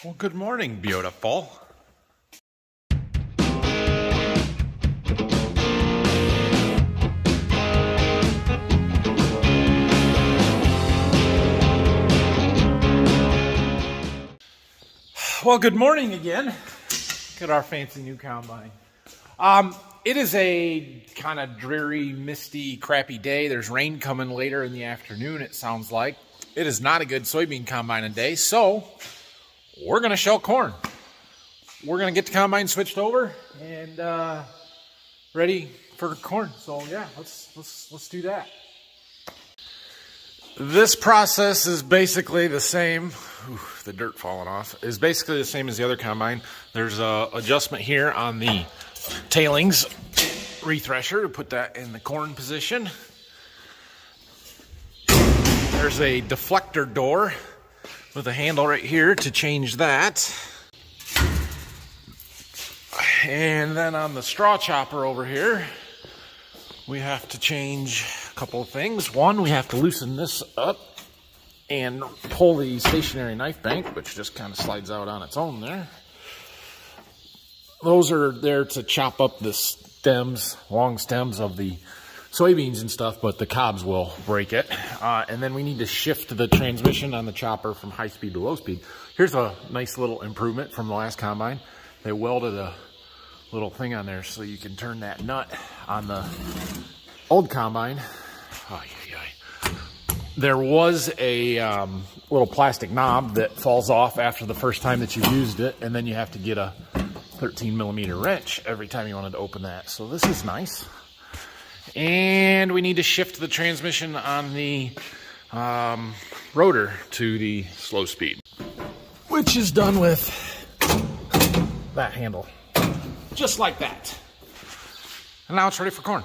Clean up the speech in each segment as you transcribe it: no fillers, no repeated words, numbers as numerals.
Well, good morning, beautiful. Well, good morning again. Look at our fancy new combine. It is a kind of dreary, misty, crappy day. There's rain coming later in the afternoon, it sounds like. It is not a good soybean combine day, so we're going to shell corn. We're going to get the combine switched over and ready for corn. So yeah, let's do that. This process is basically the same. Ooh, the dirt falling off is basically the same as the other combine. There's a adjustment here on the tailings rethresher to put that in the corn position. There's a deflector door with a handle right here to change that. And then on the straw chopper over here, we have to change a couple of things. One, we have to loosen this up and pull the stationary knife bank, which just kind of slides out on its own there. Those are there to chop up the stems, long stems of the soybeans and stuff, but the cobs will break it. And then we need to shift the transmission on the chopper from high speed to low speed. Here's a nice little improvement from the last combine. They welded a little thing on there so you can turn that nut on the old combine. There was a little plastic knob that falls off after the first time that you've used it, and then you have to get a 13mm wrench every time you wanted to open that. So this is nice. And we need to shift the transmission on the rotor to the slow speed, which is done with that handle, just like that. And now it's ready for corn.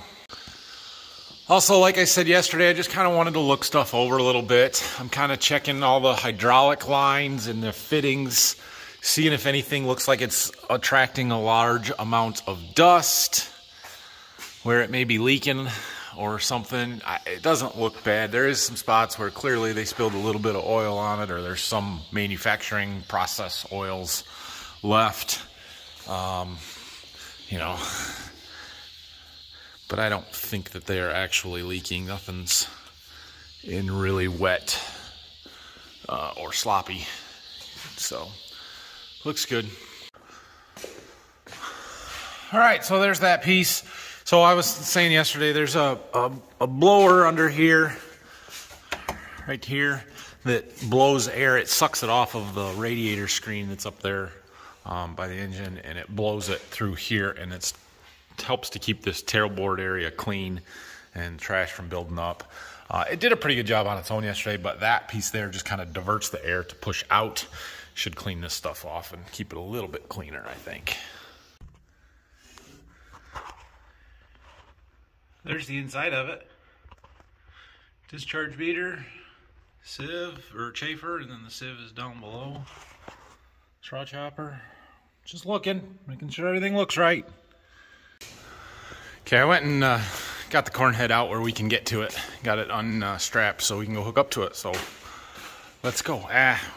Also, like I said yesterday, I just kind of wanted to look stuff over a little bit. I'm kind of checking all the hydraulic lines and the fittings, seeing if anything looks like it's attracting a large amount of dust, where it may be leaking or something. It doesn't look bad. There is some spots where clearly they spilled a little bit of oil on it, or there's some manufacturing process oils left. You know, but I don't think that they are actually leaking. Nothing's in really wet or sloppy. So, looks good. All right, so there's that piece. So I was saying yesterday, there's a blower under here, right here, that blows air. It sucks it off of the radiator screen that's up there by the engine, and it blows it through here, and it helps to keep this tailboard area clean and trash from building up. It did a pretty good job on its own yesterday, but that piece there just kind of diverts the air to push out. Should clean this stuff off and keep it a little bit cleaner, I think. There's the inside of it. Discharge beater, sieve or chafer, and then the sieve is down below. Straw chopper. Just looking, making sure everything looks right. Okay, I went and got the corn head out where we can get to it. Got it unstrapped so we can go hook up to it. So let's go.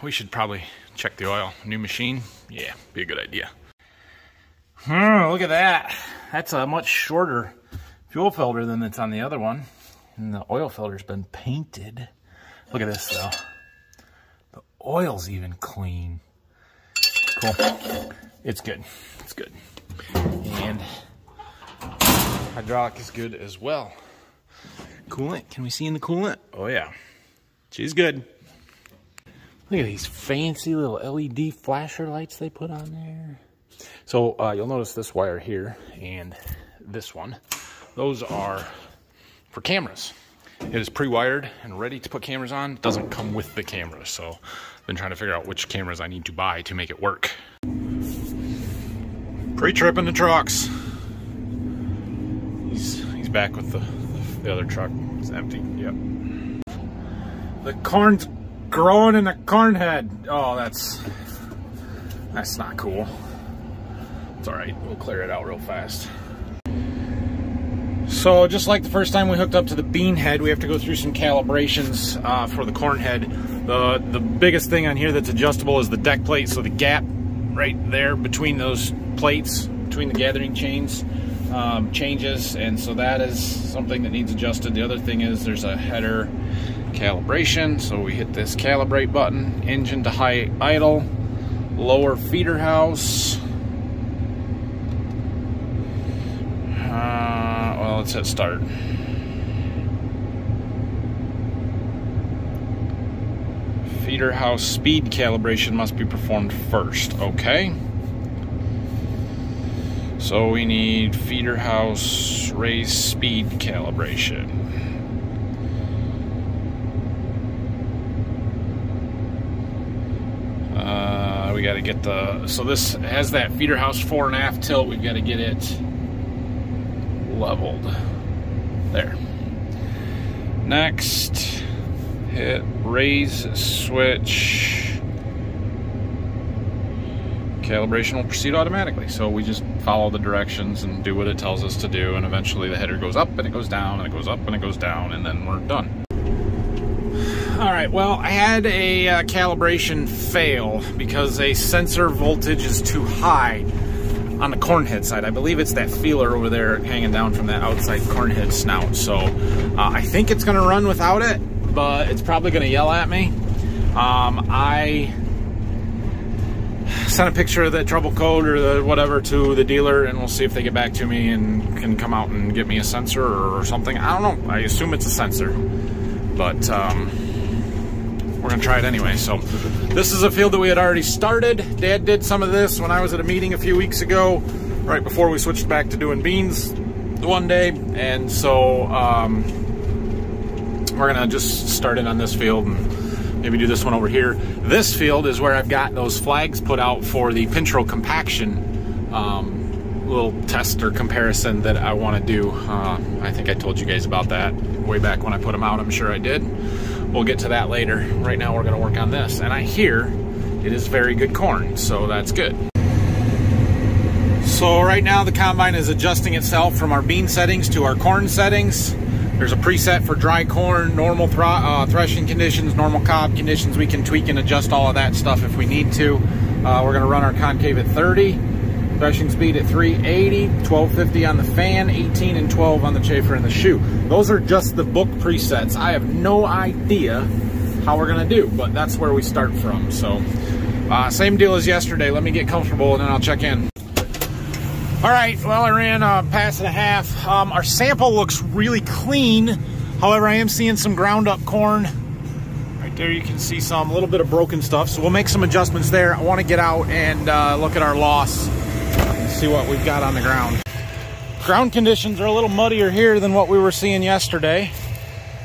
We should probably check the oil. New machine? Yeah, be a good idea. Look at that. That's a much shorter fuel filter than that's on the other one. And the oil filter's been painted. Look at this though. The oil's even clean. Cool. It's good. It's good. And hydraulic is good as well. Coolant. Can we see in the coolant? Oh yeah. She's good. Look at these fancy little LED flasher lights they put on there. So you'll notice this wire here and this one. Those are for cameras. It is pre-wired and ready to put cameras on. It doesn't come with the cameras, so I've been trying to figure out which cameras I need to buy to make it work. Pre-tripping the trucks. He's back with the other truck. It's empty. Yep. The corn's growing in the corn head. Oh, that's not cool. It's all right. We'll clear it out real fast. So just like the first time we hooked up to the bean head, we have to go through some calibrations for the corn head. The biggest thing on here that's adjustable is the deck plate, so the gap right there between those plates, between the gathering chains, changes, and so that is something that needs adjusted. The other thing is there's a header calibration, so we hit this calibrate button, engine to high idle, lower feeder house. Well, let's hit start. Feeder house speed calibration must be performed first. Okay. So we need feeder house raise speed calibration. We got to get the, so this has that feeder house fore and aft tilt. We've got to get it leveled. There. Next, hit raise switch. Calibration will proceed automatically. So we just follow the directions and do what it tells us to do, and eventually the header goes up and it goes down and it goes up and it goes down, and then we're done. All right, well, I had a calibration fail because a sensor voltage is too high on the corn head side. I believe it's that feeler over there hanging down from that outside corn head snout. So I think it's gonna run without it, but it's probably gonna yell at me. I sent a picture of the trouble code or the whatever to the dealer, and we'll see if they get back to me and can come out and get me a sensor or something. I don't know, I assume it's a sensor, but we're gonna try it anyway. So this is a field that we had already started. Dad did some of this when I was at a meeting a few weeks ago, right before we switched back to doing beans one day. And so we're gonna just start in on this field and maybe do this one over here. This field is where I've got those flags put out for the pinch row compaction little test or comparison that I want to do. I think I told you guys about that way back when I put them out. I'm sure I did. We'll get to that later. Right now we're going to work on this, and I hear it is very good corn, so that's good. So right now the combine is adjusting itself from our bean settings to our corn settings. There's a preset for dry corn, normal threshing conditions, normal cob conditions. We can tweak and adjust all of that stuff if we need to. We're going to run our concave at 30, threshing speed at 380, 1250 on the fan, 18 and 12 on the chafer and the shoe. Those are just the book presets. I have no idea how we're going to do, but that's where we start from. So same deal as yesterday. Let me get comfortable and then I'll check in. All right, well, I ran a pass and a half. Our sample looks really clean. However, I am seeing some ground up corn. Right there you can see some, a little bit of broken stuff. So we'll make some adjustments there. I want to get out and look at our loss and see what we've got on the ground. Ground conditions are a little muddier here than what we were seeing yesterday.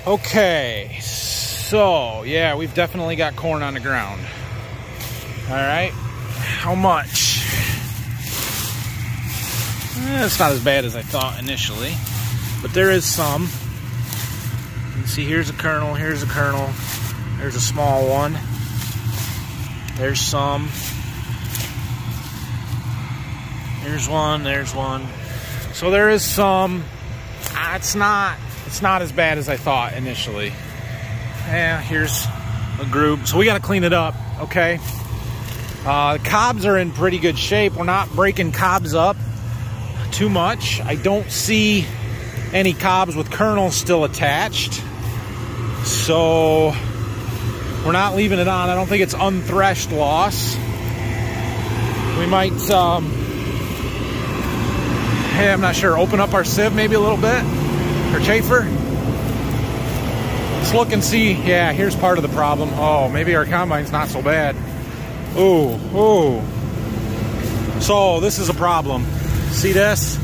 Okay, so yeah, we've definitely got corn on the ground. All right, how much? It's not as bad as I thought initially, but there is some. You can see here's a kernel, here's a kernel, there's a small one, there's some, there's one, there's one. So there is some. It's not as bad as I thought initially. Yeah, here's a group. So we got to clean it up, okay? The cobs are in pretty good shape. We're not breaking cobs up too much. I don't see any cobs with kernels still attached. So we're not leaving it on. I don't think it's unthreshed loss. We might, hey, I'm not sure, open up our sieve maybe a little bit, or chafer. Let's look and see. Yeah, here's part of the problem. Oh, maybe our combine's not so bad. Ooh, ooh. So this is a problem. See this?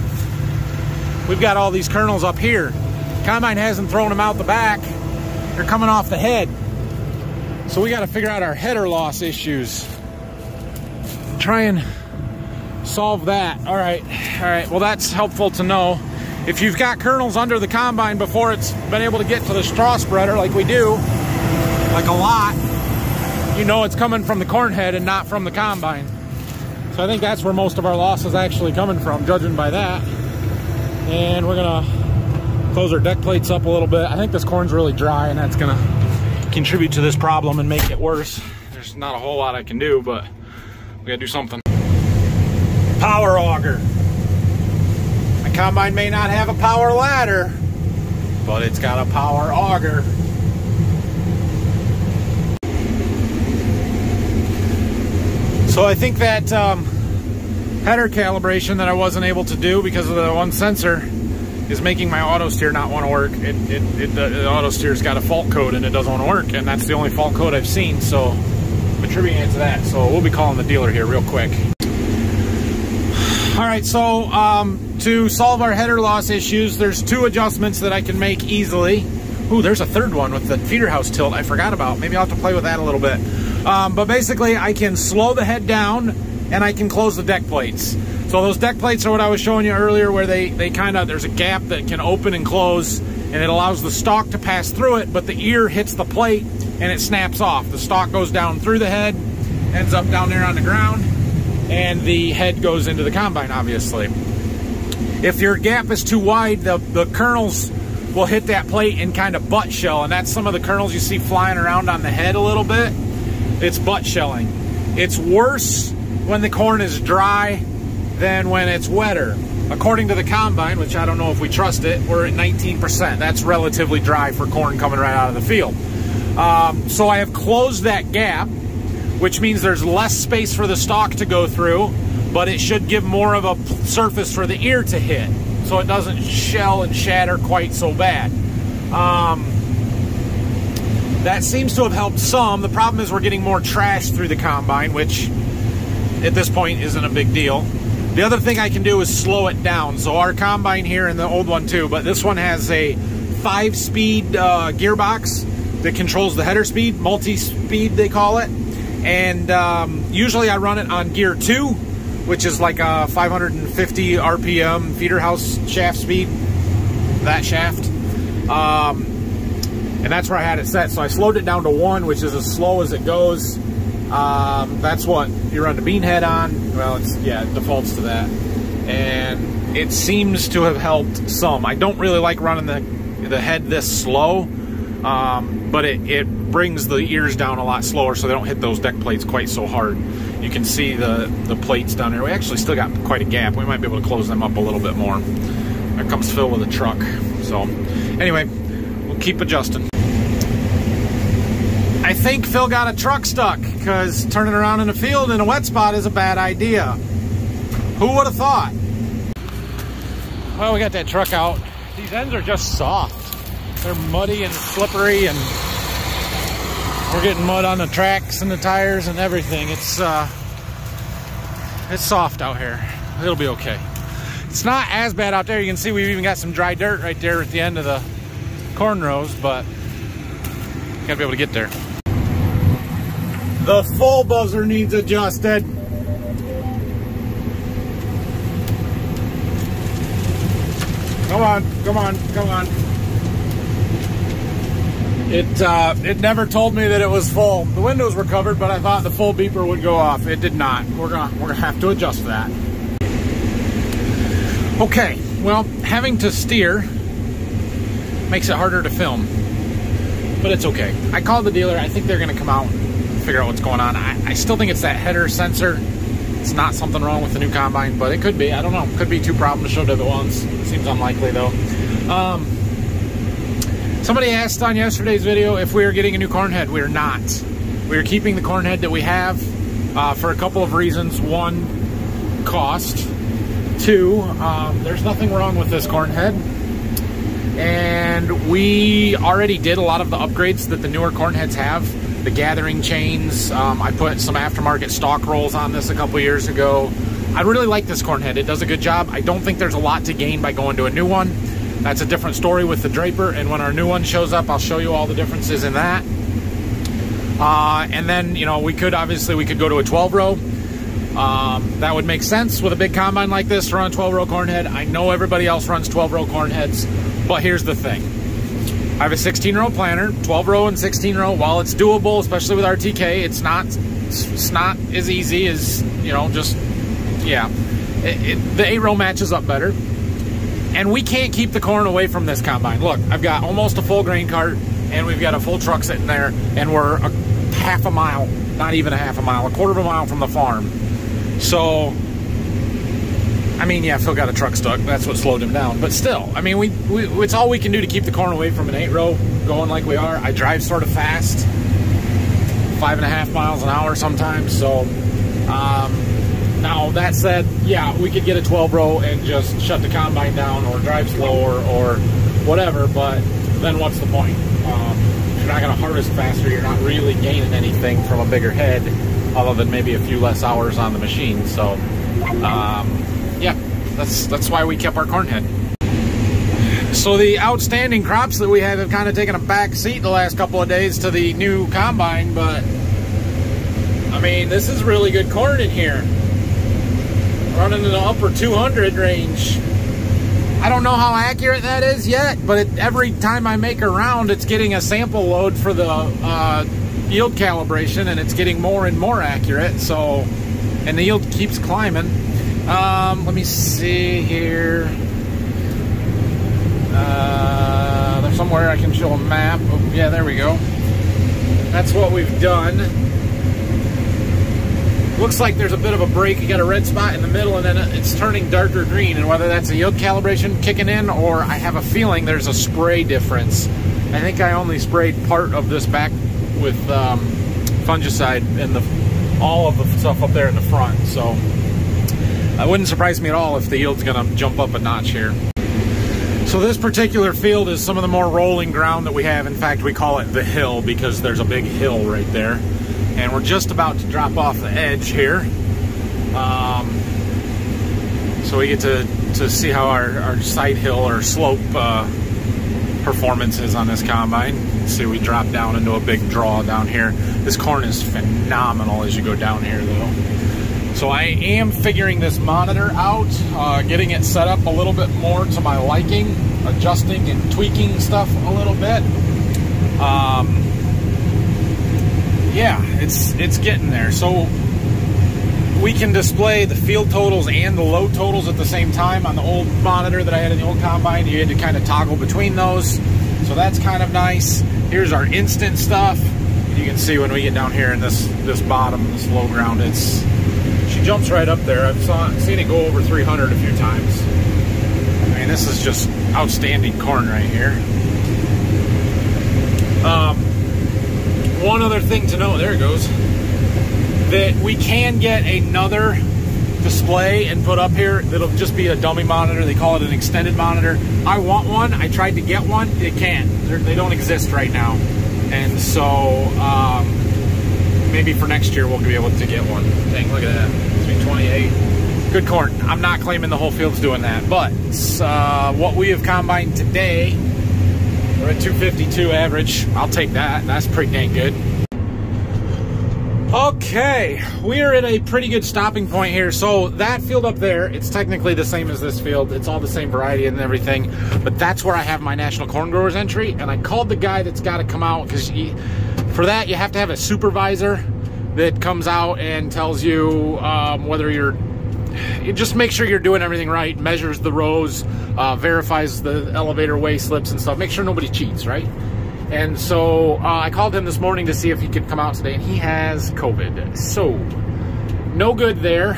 We've got all these kernels up here. Combine hasn't thrown them out the back. They're coming off the head. So we got to figure out our header loss issues. Try and solve that. All right. Well, that's helpful to know. If you've got kernels under the combine before it's been able to get to the straw spreader like we do, like a lot, you know it's coming from the corn head and not from the combine. So I think that's where most of our loss is actually coming from, judging by that. And we're gonna Close our deck plates up a little bit. I think this corn's really dry, and that's gonna contribute to this problem and make it worse. There's not a whole lot I can do, but we gotta do something. Power auger. My combine may not have a power ladder, but it's got a power auger. So I think that header calibration that I wasn't able to do because of the one sensor is making my auto steer not want to work. The auto steer's got a fault code and it doesn't want to work, and that's the only fault code I've seen, so I'm attributing it to that. So we'll be calling the dealer here real quick. All right, so to solve our header loss issues, there's 2 adjustments that I can make easily. Ooh, there's a third one with the feeder house tilt I forgot about. Maybe I'll have to play with that a little bit. But basically, I can slow the head down and I can close the deck plates. So those deck plates are what I was showing you earlier, where they kind of, there's a gap that can open and close, and it allows the stalk to pass through it, but the ear hits the plate and it snaps off. The stalk goes down through the head, ends up down there on the ground, and the head goes into the combine, obviously. If your gap is too wide, the kernels will hit that plate and kind of butt shell, and that's some of the kernels you see flying around on the head a little bit. It's butt shelling. It's worse when the corn is dry than when it's wetter. According to the combine, which I don't know if we trust it, we're at 19%. That's relatively dry for corn coming right out of the field. So I have closed that gap, which means there's less space for the stalk to go through, but it should give more of a surface for the ear to hit, so it doesn't shell and shatter quite so bad. That seems to have helped some. The problem is we're getting more trash through the combine, which at this point isn't a big deal. The other thing I can do is slow it down. So our combine here, and the old one too, but this one has a 5-speed gearbox that controls the header speed, multi-speed they call it. And usually I run it on gear 2, which is like a 550 RPM feeder house shaft speed, that shaft. And that's where I had it set. So I slowed it down to 1, which is as slow as it goes. That's what you run the bean head on. Well, it defaults to that. And it seems to have helped some. I don't really like running the head this slow, but it brings the ears down a lot slower so they don't hit those deck plates quite so hard. You can see the plates down there. We actually still got quite a gap. We might be able to close them up a little bit more. There comes Phil with a truck. So anyway, we'll keep adjusting. I think Phil got a truck stuck, because turning around in the field in a wet spot is a bad idea. Who would have thought? Well, we got that truck out. These ends are just soft. They're muddy and slippery, and we're getting mud on the tracks and the tires and everything. It's soft out here. It'll be okay. It's not as bad out there. You can see we've even got some dry dirt right there at the end of the corn rows, but you gotta be able to get there. The full buzzer needs adjusted. Come on, come on, come on. It never told me that it was full. The windows were covered, but I thought the full beeper would go off. It did not. We're gonna have to adjust that. Okay, well, having to steer makes it harder to film, but it's okay. I called the dealer. I think they're gonna come out and figure out what's going on. I still think it's that header sensor. It's not something wrong with the new combine, but it could be. I don't know. Could be 2 problems showed up at once. Seems unlikely though. Somebody asked on yesterday's video if we were getting a new corn head. We are not. We are keeping the corn head that we have for a couple of reasons. 1, cost. 2, there's nothing wrong with this corn head. And we already did a lot of the upgrades that the newer corn heads have. The gathering chains. I put some aftermarket stock rolls on this a couple years ago. I really like this corn head. It does a good job. I don't think there's a lot to gain by going to a new one. That's a different story with the Draper, and when our new one shows up, I'll show you all the differences in that. And then, you know, we could go to a 12-row. That would make sense with a big combine like this to run a 12-row corn head. I know everybody else runs 12-row corn heads, but here's the thing. I have a 16-row planter, 12-row and 16-row. While it's doable, especially with RTK, it's not as easy as, you know, just, yeah. The 8-row matches up better. And we can't keep the corn away from this combine. Look, I've got almost a full grain cart, and we've got a full truck sitting there, and we're a half a mile, not even a half a mile, a quarter of a mile from the farm. So, I mean, yeah, Phil got a truck stuck. That's what slowed him down. But still, I mean, it's all we can do to keep the corn away from an 8-row going like we are. I drive sort of fast, 5.5 miles an hour sometimes. So, now that said, yeah, we could get a 12-row and just shut the combine down or drive slower or whatever. But then what's the point? You're not going to harvest faster. You're not really gaining anything from a bigger head, other than maybe a few less hours on the machine. So, yeah, that's why we kept our corn head. So the outstanding crops that we have kind of taken a back seat the last couple of days to the new combine, but I mean, this is really good corn in here. Running in the upper 200 range. I don't know how accurate that is yet, but every time I make a round, it's getting a sample load for the yield calibration, and it's getting more and more accurate. So, and the yield keeps climbing. Let me see here. There's somewhere I can show a map. Oh, yeah, there we go. That's what we've done. Looks like there's a bit of a break. You got a red spot in the middle, and then it's turning darker green. And whether that's a yield calibration kicking in, or I have a feeling there's a spray difference. I think I only sprayed part of this back with fungicide and all of the stuff up there in the front. So it wouldn't surprise me at all if the yield's going to jump up a notch here. So this particular field is some of the more rolling ground that we have. In fact, we call it the hill because there's a big hill right there. And we're just about to drop off the edge here. So we get to see how our side hill or slope performance is on this combine. See, we drop down into a big draw down here. This corn is phenomenal as you go down here though. So I am figuring this monitor out, getting it set up a little bit more to my liking, adjusting and tweaking stuff a little bit. Yeah, it's getting there. So we can display the field totals and the load totals at the same time. On the old monitor that I had in the old combine, you had to kind of toggle between those. So that's kind of nice. Here's our instant stuff. You can see when we get down here in this bottom, this low ground, she jumps right up there. I've seen it go over 300 a few times. I mean, this is just outstanding corn right here. One other thing to know, there it goes, that we can get another display and put up here that'll just be a dummy monitor. They call it an extended monitor. I want one. I tried to get one. They can't. They don't exist right now. And so maybe for next year we'll be able to get one. Dang, look at that. It's 28. Good corn. I'm not claiming the whole field's doing that, but what we have combined today, we're at 252 average. I'll take that. That's pretty dang good. Okay, we are at a pretty good stopping point here. So that field up there, it's technically the same as this field. It's all the same variety and everything, but that's where I have my National Corn Growers entry. And I called the guy that's got to come out, because for that you have to have a supervisor that comes out and tells you whether you just make sure you're doing everything right, measures the rows, verifies the elevator weigh slips and stuff, make sure nobody cheats, right? And so I called him this morning to see if he could come out today, and he has COVID. So no good there.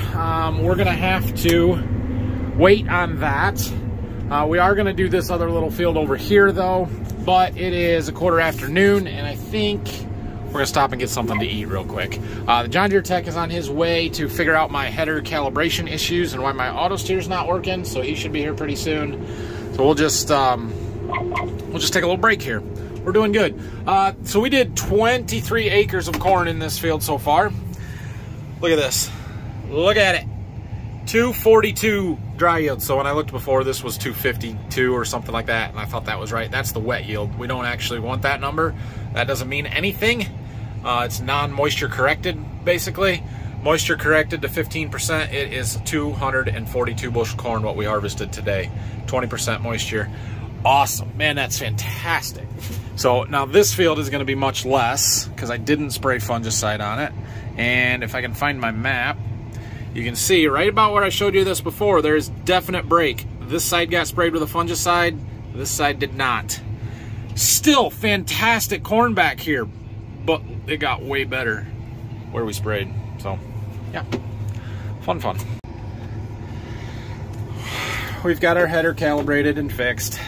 We're gonna have to wait on that. We are gonna do this other little field over here though, but it is a quarter afternoon, and I think we're gonna stop and get something to eat real quick. The John Deere tech is on his way to figure out my header calibration issues and why my auto steer's not working, so he should be here pretty soon. So we'll just take a little break here. We're doing good. So we did 23 acres of corn in this field so far. Look at this. Look at it. 242 dry yield. So when I looked before, this was 252 or something like that, and I thought that was right. That's the wet yield. We don't actually want that number. That doesn't mean anything. It's non-moisture corrected, basically. Moisture corrected to 15%. It is 242 bushel corn what we harvested today. 20% moisture. Awesome. Man, that's fantastic. So now this field is going to be much less because I didn't spray fungicide on it. And if I can find my map, you can see right about where I showed you this before, there's definite break. This side got sprayed with a fungicide. This side did not. Still fantastic corn back here, but it got way better where we sprayed. So, yeah, fun. We've got our header calibrated and fixed.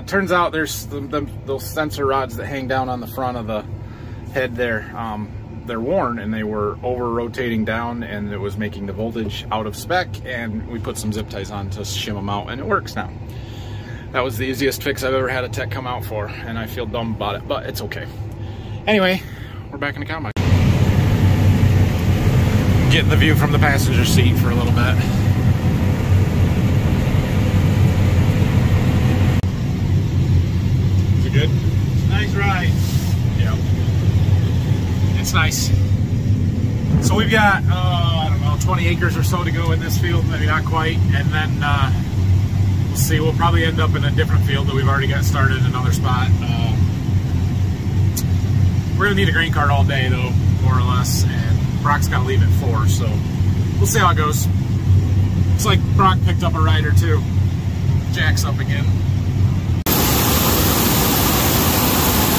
Turns out there's those sensor rods that hang down on the front of the head there. They're worn and they were over rotating down, and it was making the voltage out of spec, and we put some zip ties on to shim them out, and it works now. That was the easiest fix I've ever had a tech come out for, and I feel dumb about it, but it's okay. Anyway, we're back in the combine. Getting the view from the passenger seat for a little bit. Is it good? Nice ride. Yeah. It's nice. So we've got, I don't know, 20 acres or so to go in this field, maybe not quite, and then we'll see. We'll probably end up in a different field that we've already got started in another spot. We're gonna need a grain cart all day though, more or less, and Brock's gotta leave at 4, so we'll see how it goes. Looks like Brock picked up a rider too. Jack's up again.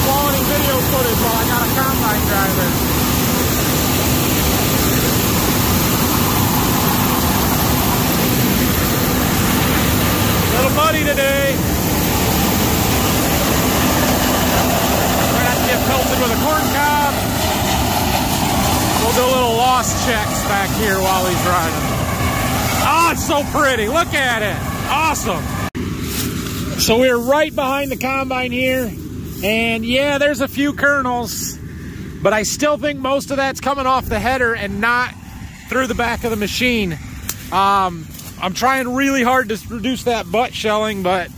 Quality video footage while I got a combine driver. Little muddy today. We're gonna have to get pelted with a corn cob. We'll do a little loss checks back here while he's driving. Oh, it's so pretty. Look at it. Awesome. So we're right behind the combine here. And yeah, there's a few kernels, but I still think most of that's coming off the header and not through the back of the machine. I'm trying really hard to reduce that butt shelling, but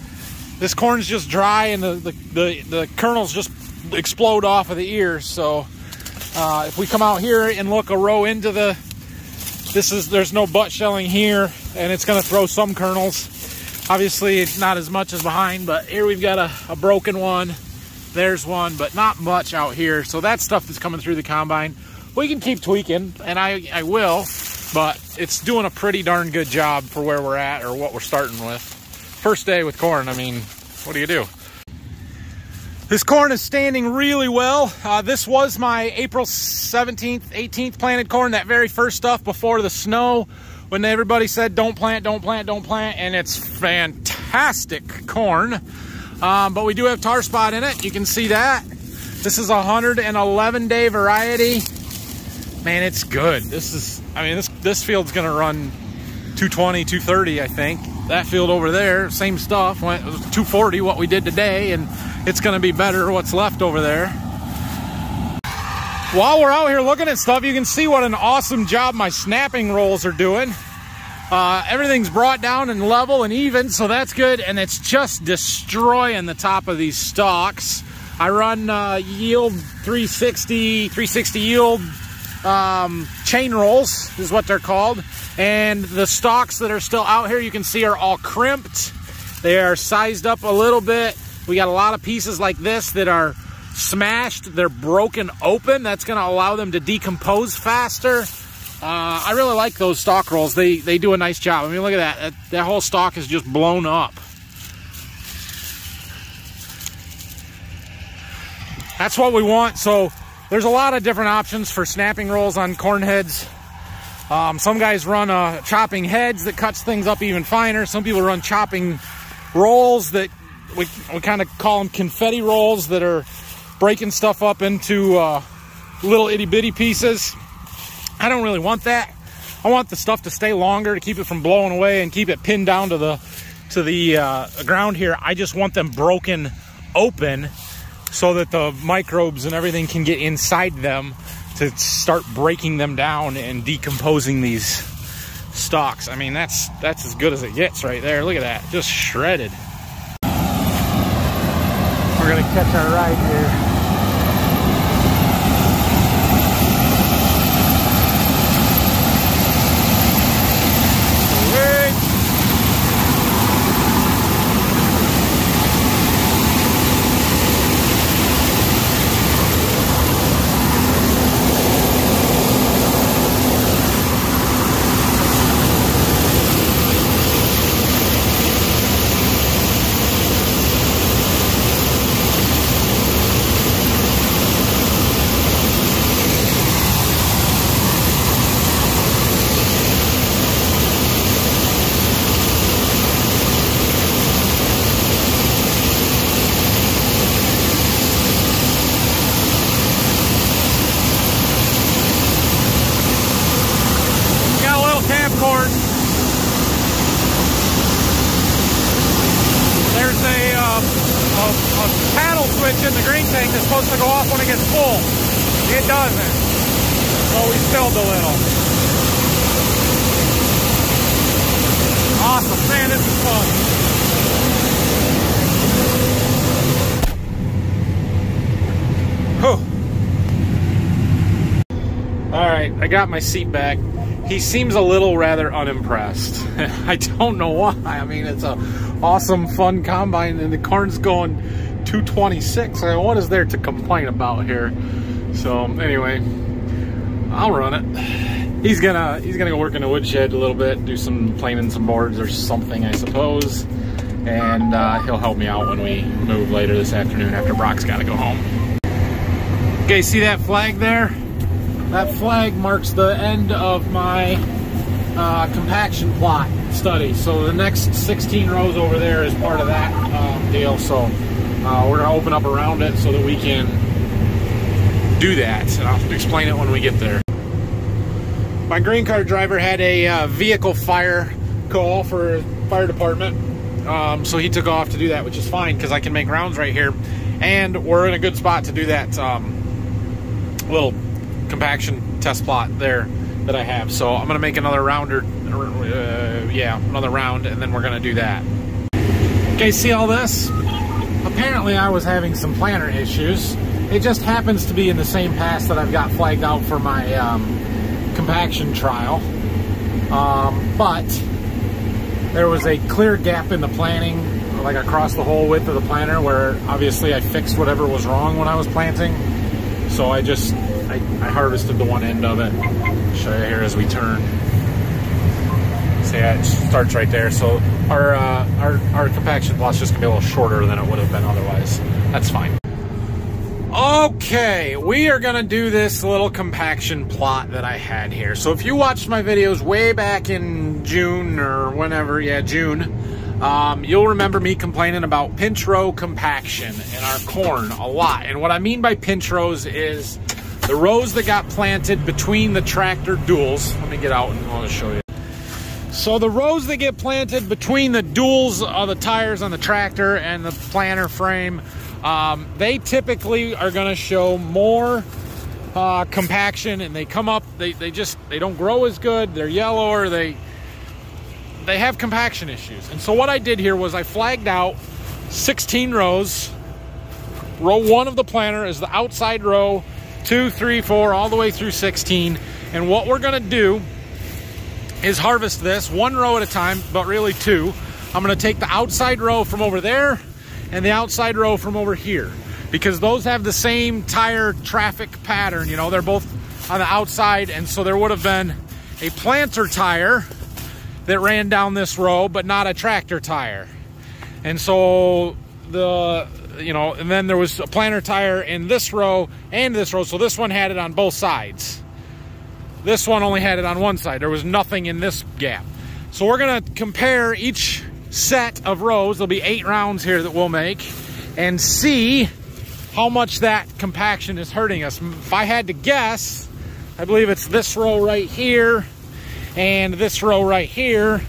this corn's just dry and the kernels just explode off of the ears. So if we come out here and look a row into there's no butt shelling here, and it's gonna throw some kernels. Obviously it's not as much as behind, but here we've got a broken one. There's one, but not much out here. So that stuff that's coming through the combine, we can keep tweaking, and I will, but it's doing a pretty darn good job for where we're at, or what we're starting with. First day with corn, I mean, what do you do? This corn is standing really well. This was my April 17th, 18th planted corn, that very first stuff before the snow, when everybody said don't plant, don't plant, don't plant, and it's fantastic corn. But we do have tar spot in it. You can see that. This is a 111-day variety. Man, it's good. This field's gonna run 220, 230, I think. That field over there, same stuff. It was 240, what we did today, and it's gonna be better what's left over there. While we're out here looking at stuff, you can see what an awesome job my snapping rolls are doing. Everything's brought down and level and even, so that's good, and it's just destroying the top of these stalks. I run yield 360 yield chain rolls is what they're called, and the stalks that are still out here, you can see, are all crimped. They are sized up a little bit. We got a lot of pieces like this that are smashed. They're broken open. That's going to allow them to decompose faster. I really like those stalk rolls. They do a nice job. I mean, look at that. That whole stalk is just blown up. That's what we want. So there's a lot of different options for snapping rolls on corn heads. Some guys run chopping heads that cuts things up even finer. Some people run chopping rolls that we kind of call them confetti rolls, that are breaking stuff up into little itty bitty pieces. I don't really want that. I want the stuff to stay longer to keep it from blowing away and keep it pinned down to the ground here. I just want them broken open so that the microbes and everything can get inside them to start breaking them down and decomposing these stalks. I mean, that's as good as it gets right there. Look at that, just shredded. We're gonna catch our ride here. in the green tank that's supposed to go off when it gets full. It doesn't. So we spilled a little. Awesome, man, this is fun. Whew. All right, I got my seat back. He seems a little rather unimpressed. I don't know why. I mean, it's a awesome, fun combine, and the corn's going 226. I mean, what is there to complain about here? So anyway, I'll run it. He's gonna go work in the woodshed a little bit, do some planing some boards or something, I suppose, and he'll help me out when we move later this afternoon after Brock's got to go home. Okay, see that flag there? That flag marks the end of my compaction plot study. So the next 16 rows over there is part of that deal. So we're gonna open up around it so that we can do that. And I'll explain it when we get there. My green card driver had a vehicle fire call for fire department. So he took off to do that, which is fine because I can make rounds right here. And we're in a good spot to do that little compaction test plot there that I have. So I'm gonna make another round another round, and then we're gonna do that. Okay, see all this? Apparently I was having some planter issues. It just happens to be in the same pass that I've got flagged out for my compaction trial. But there was a clear gap in the planting, like across the whole width of the planter, where obviously I fixed whatever was wrong when I was planting. So I harvested the one end of it. I'll show you here as we turn. See, it starts right there. So our compaction plot's just gonna be a little shorter than it would have been otherwise. That's fine. Okay, we are gonna do this little compaction plot that I had here. So if you watched my videos way back in June or whenever, yeah, June, you'll remember me complaining about pinch row compaction in our corn a lot. And what I mean by pinch rows is the rows that got planted between the tractor duals. Let me get out and I'll show you. So the rows that get planted between the duals of the tires on the tractor and the planter frame, they typically are going to show more compaction, and they come up, they don't grow as good, they're yellower, they have compaction issues. And so what I did here was I flagged out 16 rows. Row 1 of the planter is the outside row, 2, 3, 4, all the way through 16. And what we're gonna do is harvest this 1 row at a time, but really 2. I'm gonna take the outside row from over there and the outside row from over here, because those have the same tire traffic pattern. You know, they're both on the outside, and so there would have been a planter tire that ran down this row, but not a tractor tire. And so and then there was a planter tire in this row and this row, so this one had it on both sides. This one only had it on one side. There was nothing in this gap. So we're gonna compare each set of rows. There'll be 8 rounds here that we'll make, and see how much that compaction is hurting us. If I had to guess, I believe it's this row right here and this row right here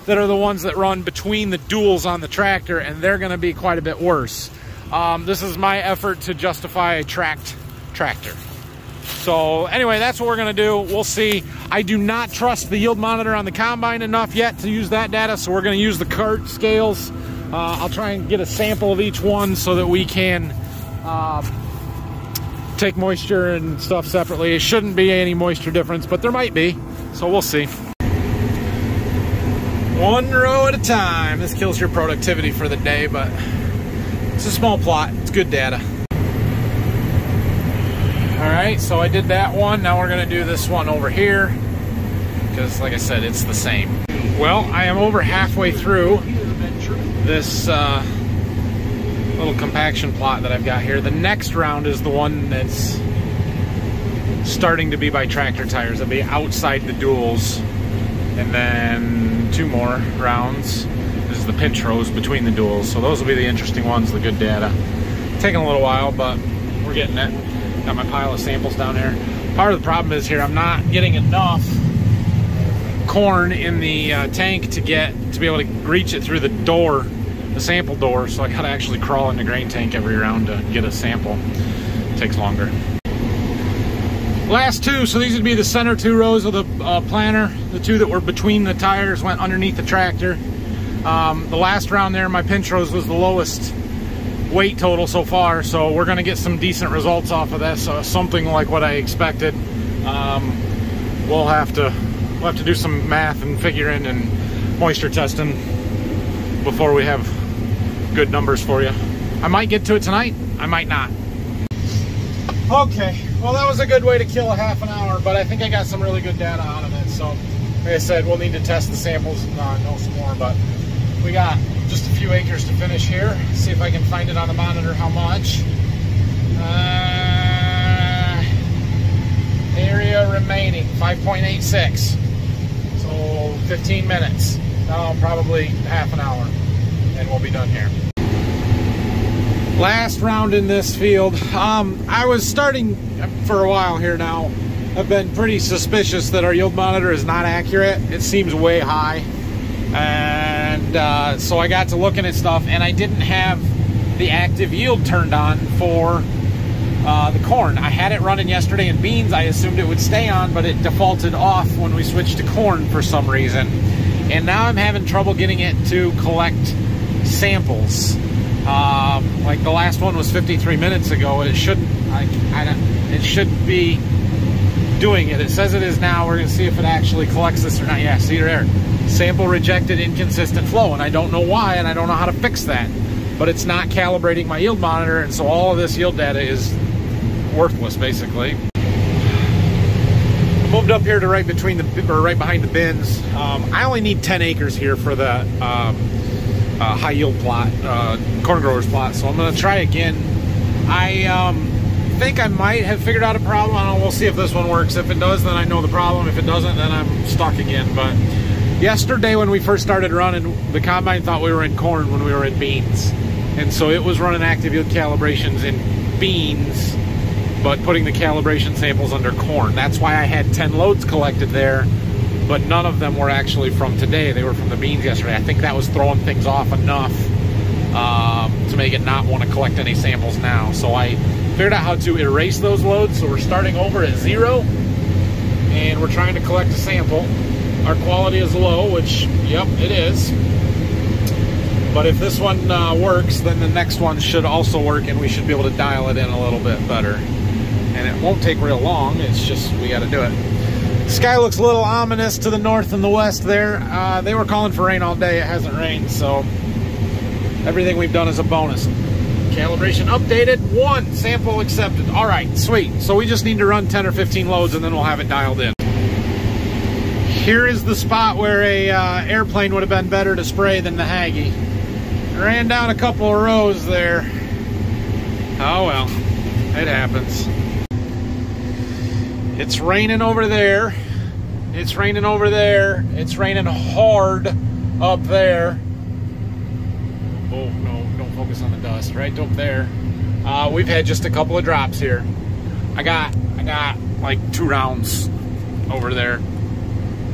that are the ones that run between the duals on the tractor, and they're gonna be quite a bit worse. This is my effort to justify a tracked tractor. So anyway, that's what we're gonna do. We'll see. I do not trust the yield monitor on the combine enough yet to use that data, so we're gonna use the cart scales. I'll try and get a sample of each one so that we can take moisture and stuff separately. It shouldn't be any moisture difference, but there might be, so we'll see. 1 row at a time. This kills your productivity for the day, but it's a small plot. It's good data. All right, so I did that one. Now we're gonna do this one over here, because like I said, it's the same. Well, I am over halfway through this little compaction plot that I've got here. The next round is the one that's starting to be by tractor tires. It'll be outside the duals, and then 2 more rounds. This is the pinch rows between the duals. So those will be the interesting ones, the good data. Taking a little while, but we're getting it. Got my pile of samples down there. Part of the problem is here, I'm not getting enough corn in the tank to be able to reach it through the door the sample door, so I gotta actually crawl in the grain tank every round to get a sample. It takes longer. Last two, so these would be the center two rows of the planter. The two that were between the tires went underneath the tractor. The last round there, my pinch rows was the lowest weight total so far, so we're gonna get some decent results off of this, something like what I expected. We'll have to do some math and figuring and moisture testing before we have good numbers for you. I might get to it tonight, I might not. Okay, well that was a good way to kill a half an hour, but I think I got some really good data out of it. So like I said, we'll need to test the samples and know some more, but we got just a few acres to finish here. See if I can find it on the monitor how much. Area remaining 5.86, so 15 minutes. Probably half an hour and we'll be done here. Last round in this field. I was starting for a while here now. I've been pretty suspicious that our yield monitor is not accurate. It seems way high, and so I got to looking at stuff, and I didn't have the active yield turned on for the corn. I had it running yesterday in beans. I assumed it would stay on, but it defaulted off when we switched to corn for some reason. And now I'm having trouble getting it to collect samples. Like the last one was 53 minutes ago, and it shouldn't. It should be doing it. It says it is now. We're going to see if it actually collects this or not. Yeah, see there. Sample rejected, inconsistent flow, and I don't know why, and I don't know how to fix that. But it's not calibrating my yield monitor, and so all of this yield data is worthless, basically. I moved up here to right behind the bins. I only need 10 acres here for the high yield plot, corn growers plot, so I'm going to try again. I think I might have figured out a problem. I don't know, we'll see if this one works. If it does, then I know the problem. If it doesn't, then I'm stuck again. But yesterday when we first started running, the combine thought we were in corn when we were in beans. And so it was running active yield calibrations in beans, but putting the calibration samples under corn. That's why I had 10 loads collected there, but none of them were actually from today. They were from the beans yesterday. I think that was throwing things off enough to make it not want to collect any samples now. So I figured out how to erase those loads. So we're starting over at 0, and we're trying to collect a sample. Our quality is low, which, yep, it is. But if this one works, then the next one should also work, and we should be able to dial it in a little bit better. And it won't take real long, it's just we got to do it. The sky looks a little ominous to the north and the west there. They were calling for rain all day. It hasn't rained, so everything we've done is a bonus. Calibration updated, 1 sample accepted. All right, sweet. So we just need to run 10 or 15 loads, and then we'll have it dialed in. Here is the spot where a airplane would have been better to spray than the Haggie. Ran down a couple of rows there. Oh well, it happens. It's raining over there. It's raining over there. It's raining hard up there. Oh no, don't focus on the dust. Right up there. We've had just a couple of drops here. I got like 2 rounds over there.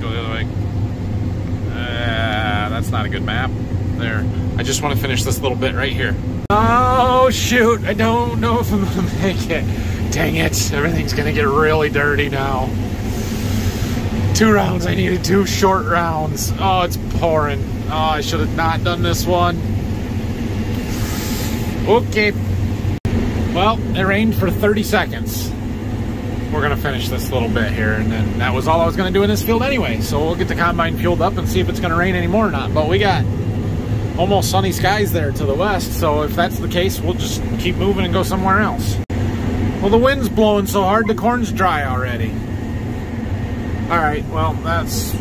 Go the other way. That's not a good map. There. I just want to finish this little bit right here. Oh shoot, I don't know if I'm gonna make it. Dang it, everything's gonna get really dirty now. 2 rounds, I needed 2 short rounds. Oh, it's pouring. Oh, I should have not done this one. Okay. Well, it rained for 30 seconds. We're gonna finish this little bit here, and then that was all I was gonna do in this field anyway. So we'll get the combine fueled up and see if it's gonna rain anymore or not. But we got almost sunny skies there to the west, so if that's the case, we'll just keep moving and go somewhere else. Well, the wind's blowing so hard, the corn's dry already. All right, well, that's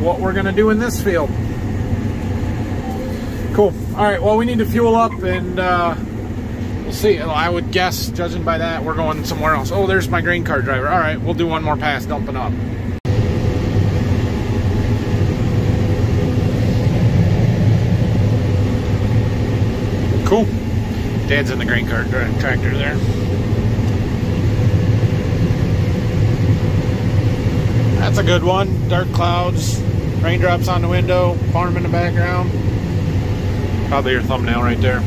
what we're gonna do in this field. Cool. All right, well, we need to fuel up, and we'll see. I would guess, judging by that, we're going somewhere else. Oh, there's my grain cart driver. All right, we'll do one more pass dumping up. Cool. Dad's in the grain cart tractor there. That's a good one. Dark clouds, raindrops on the window, farm in the background. Probably your thumbnail right there.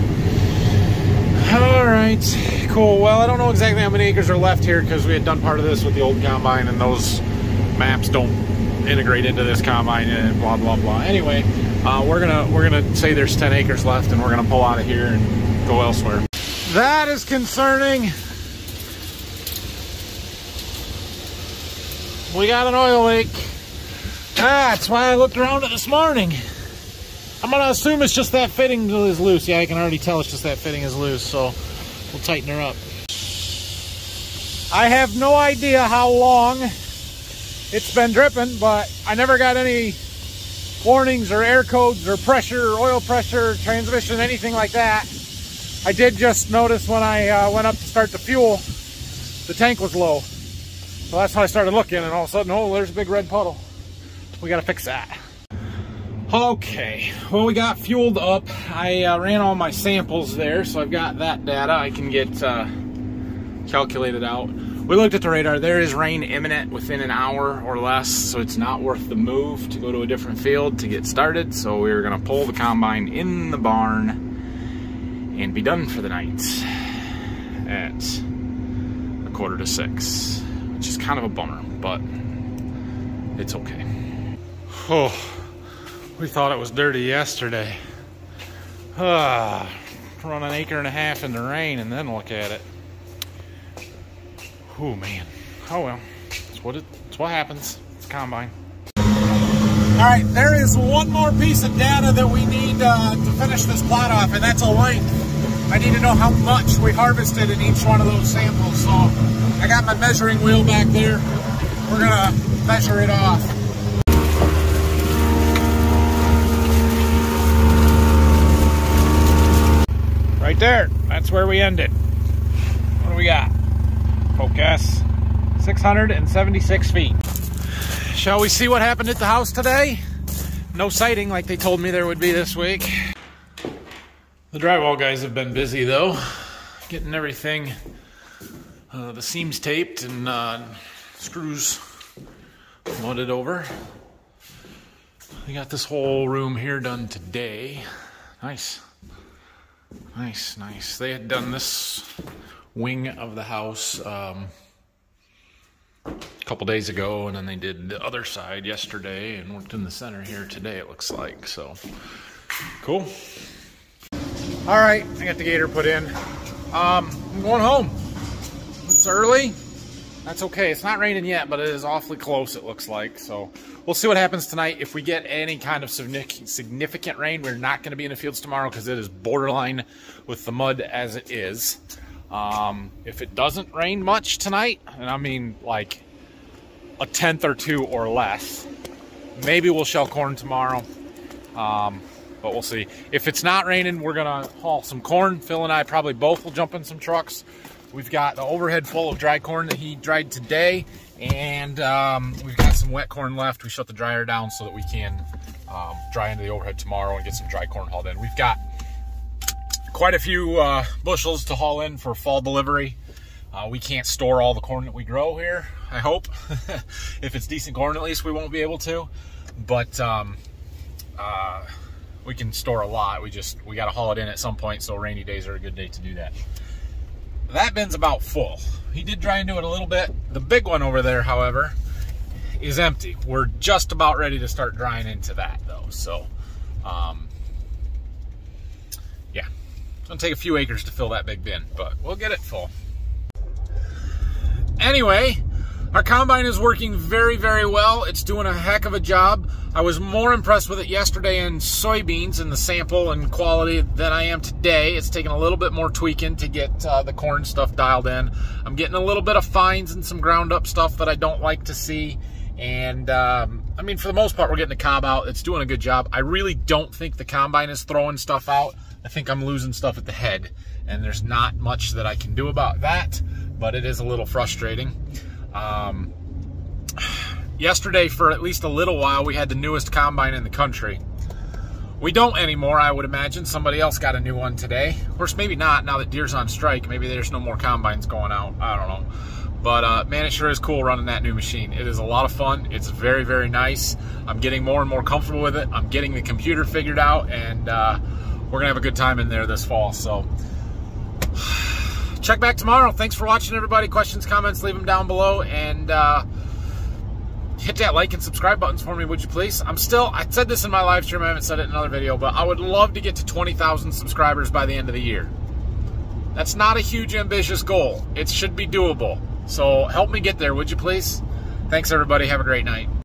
All right, cool. Well, I don't know exactly how many acres are left here because we had done part of this with the old combine, and those maps don't integrate into this combine and blah blah blah. Anyway, we're gonna say there's 10 acres left, and we're gonna pull out of here and go elsewhere. That is concerning. We got an oil leak. That's why I looked around it this morning. I'm gonna assume it's just that fitting is loose. Yeah, I can already tell it's just that fitting is loose, so we'll tighten her up. I have no idea how long it's been dripping, but I never got any warnings or air codes or pressure or oil pressure, transmission, anything like that. I did just notice when I went up to start the fuel, the tank was low. So that's how I started looking, and all of a sudden, oh, there's a big red puddle. We gotta fix that. Okay, well, we got fueled up. I ran all my samples there, so I've got that data I can get calculated out. We looked at the radar. There is rain imminent within an hour or less, so it's not worth the move to go to a different field to get started. So we're gonna pull the combine in the barn and be done for the night at 5:45, which is kind of a bummer, but it's okay. Oh. We thought it was dirty yesterday. Run an acre and a half in the rain and then look at it. Oh man. Oh well. It's what happens. It's a combine. Alright, there is one more piece of data that we need to finish this plot off, and that's a length. I need to know how much we harvested in each one of those samples. So I got my measuring wheel back there. We're gonna measure it off. Right there, that's where we ended. What do we got? Focus, 676 feet. Shall we see what happened at the house today? No sighting like they told me there would be this week. The drywall guys have been busy though, getting everything, the seams taped and screws mudded over. We got this whole room here done today. Nice. Nice, nice. They had done this wing of the house a couple days ago, and then they did the other side yesterday and worked in the center here today, it looks like. So, cool. All right, I got the gator put in. I'm going home. It's early. That's okay. It's not raining yet, but it is awfully close, it looks like. So we'll see what happens tonight. If we get any kind of significant rain, we're not going to be in the fields tomorrow because it is borderline with the mud as it is. If it doesn't rain much tonight, and I mean like a tenth or two or less, maybe we'll shell corn tomorrow. But we'll see. If it's not raining, we're going to haul some corn. Phil and I probably both will jump in some trucks. We've got the overhead full of dry corn that he dried today, and we've got some wet corn left. We shut the dryer down so that we can dry into the overhead tomorrow and get some dry corn hauled in. We've got quite a few bushels to haul in for fall delivery. We can't store all the corn that we grow here, I hope. If it's decent corn, at least we won't be able to. But we can store a lot. We got to haul it in at some point, so rainy days are a good day to do that. That bin's about full. He did dry into it a little bit. The big one over there, however, is empty. We're just about ready to start drying into that, though. So, yeah. It's going to take a few acres to fill that big bin, but we'll get it full. Anyway, our combine is working very, very well. It's doing a heck of a job. I was more impressed with it yesterday in soybeans and the sample and quality than I am today. It's taken a little bit more tweaking to get the corn stuff dialed in. I'm getting a little bit of fines and some ground up stuff that I don't like to see. And I mean, for the most part, we're getting the cob out. It's doing a good job. I really don't think the combine is throwing stuff out. I think I'm losing stuff at the head, and there's not much that I can do about that, but it is a little frustrating. Yesterday, for at least a little while, we had the newest combine in the country. We don't anymore, I would imagine. Somebody else got a new one today. Of course, maybe not, now that Deere's on strike. Maybe there's no more combines going out. I don't know. But, man, it sure is cool running that new machine. It is a lot of fun. It's very, very nice. I'm getting more and more comfortable with it. I'm getting the computer figured out, and we're we're gonna have a good time in there this fall. So check back tomorrow. Thanks for watching, everybody. Questions, comments, leave them down below, and hit that like and subscribe buttons for me, would you please? I said this in my live stream, I haven't said it in another video, but I would love to get to 20,000 subscribers by the end of the year. That's not a huge ambitious goal. It should be doable. So help me get there, would you please? Thanks, everybody. Have a great night.